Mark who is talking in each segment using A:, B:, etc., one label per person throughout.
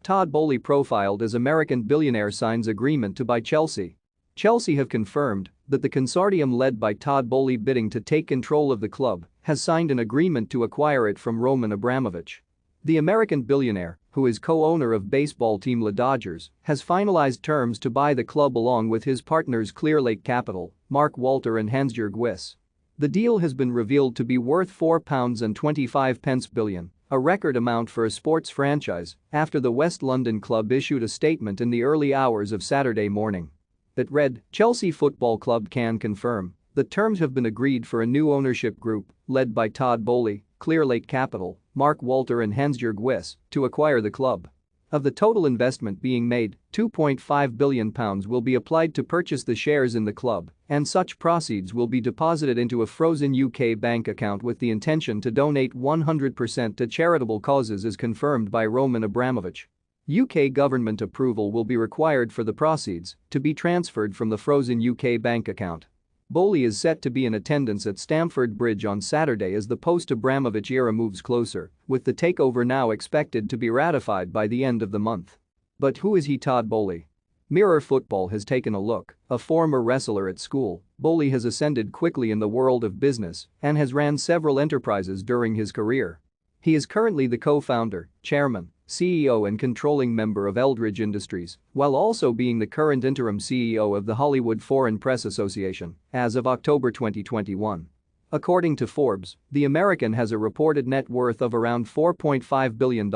A: Todd Boehly profiled as American billionaire signs agreement to buy Chelsea. Chelsea have confirmed that the consortium led by Todd Boehly bidding to take control of the club has signed an agreement to acquire it from Roman Abramovich. The American billionaire, who is co-owner of baseball team the Dodgers, has finalized terms to buy the club along with his partners Clear Lake Capital, Mark Walter and Hans-Jörg Wyss. The deal has been revealed to be worth £4.25 billion, a record amount for a sports franchise, after the West London club issued a statement in the early hours of Saturday morning. It read, "Chelsea Football Club can confirm that terms have been agreed for a new ownership group, led by Todd Boehly, Clear Lake Capital, Mark Walter and Hans-Jörg Wyss, to acquire the club. Of the total investment being made, £2.5 billion will be applied to purchase the shares in the club, and such proceeds will be deposited into a frozen UK bank account with the intention to donate 100% to charitable causes as confirmed by Roman Abramovich. UK government approval will be required for the proceeds to be transferred from the frozen UK bank account." Boehly is set to be in attendance at Stamford Bridge on Saturday as the post-Abramovich era moves closer, with the takeover now expected to be ratified by the end of the month. But who is he? Todd Boehly? Mirror Football has taken a look. A former wrestler at school, Boehly has ascended quickly in the world of business and has ran several enterprises during his career. He is currently the co-founder, chairman, CEO and controlling member of Eldridge Industries, while also being the current interim CEO of the Hollywood Foreign Press Association as of October 2021. According to Forbes, the American has a reported net worth of around $4.5 billion.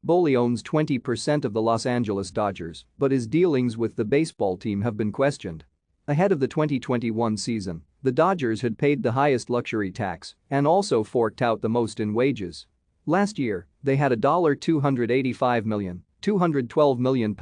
A: Boehly owns 20% of the Los Angeles Dodgers, but his dealings with the baseball team have been questioned. Ahead of the 2021 season, the Dodgers had paid the highest luxury tax and also forked out the most in wages. Last year, they had $285 million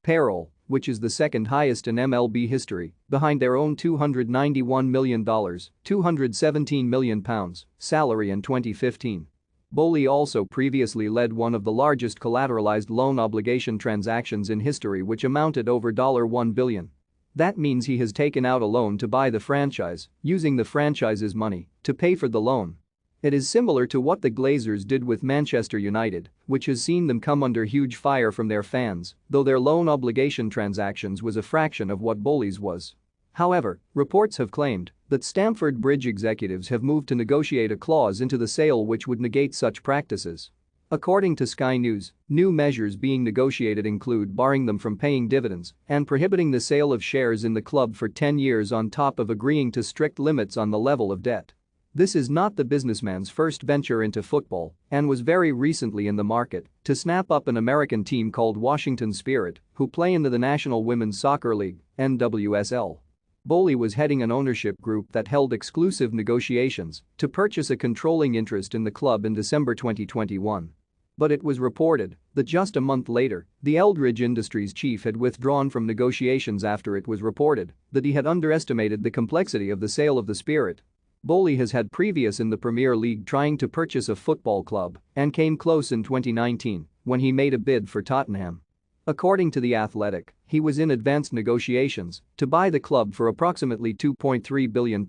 A: payroll, which is the second highest in MLB history, behind their own $291 million, £217 million salary in 2015. Boehly also previously led one of the largest collateralized loan obligation transactions in history, which amounted over $1 billion. That means he has taken out a loan to buy the franchise, using the franchise's money to pay for the loan. It is similar to what the Glazers did with Manchester United, which has seen them come under huge fire from their fans, though their loan obligation transactions was a fraction of what Boehly's was. However, reports have claimed that Stamford Bridge executives have moved to negotiate a clause into the sale which would negate such practices. According to Sky News, new measures being negotiated include barring them from paying dividends and prohibiting the sale of shares in the club for 10 years on top of agreeing to strict limits on the level of debt. This is not the businessman's first venture into football and was very recently in the market to snap up an American team called Washington Spirit, who play in the National Women's Soccer League, NWSL. Boehly was heading an ownership group that held exclusive negotiations to purchase a controlling interest in the club in December 2021. But it was reported that just a month later, the Eldridge Industries chief had withdrawn from negotiations after it was reported that he had underestimated the complexity of the sale of the Spirit. Boehly has had previous in the Premier League trying to purchase a football club and came close in 2019 when he made a bid for Tottenham. According to The Athletic, he was in advanced negotiations to buy the club for approximately £2.3 billion.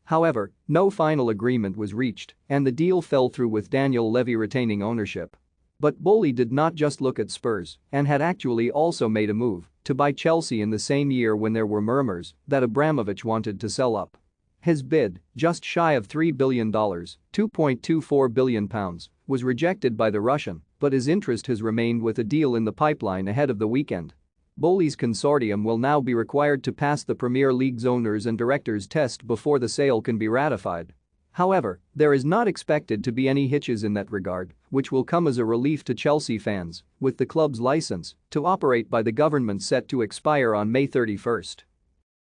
A: However, no final agreement was reached and the deal fell through with Daniel Levy retaining ownership. But Boehly did not just look at Spurs and had actually also made a move to buy Chelsea in the same year when there were murmurs that Abramovich wanted to sell up. His bid, just shy of $3 billion, £2.24 billion, was rejected by the Russian, but his interest has remained with a deal in the pipeline ahead of the weekend. Boehly's consortium will now be required to pass the Premier League's owners and directors test before the sale can be ratified. However, there is not expected to be any hitches in that regard, which will come as a relief to Chelsea fans, with the club's license to operate by the government set to expire on May 31.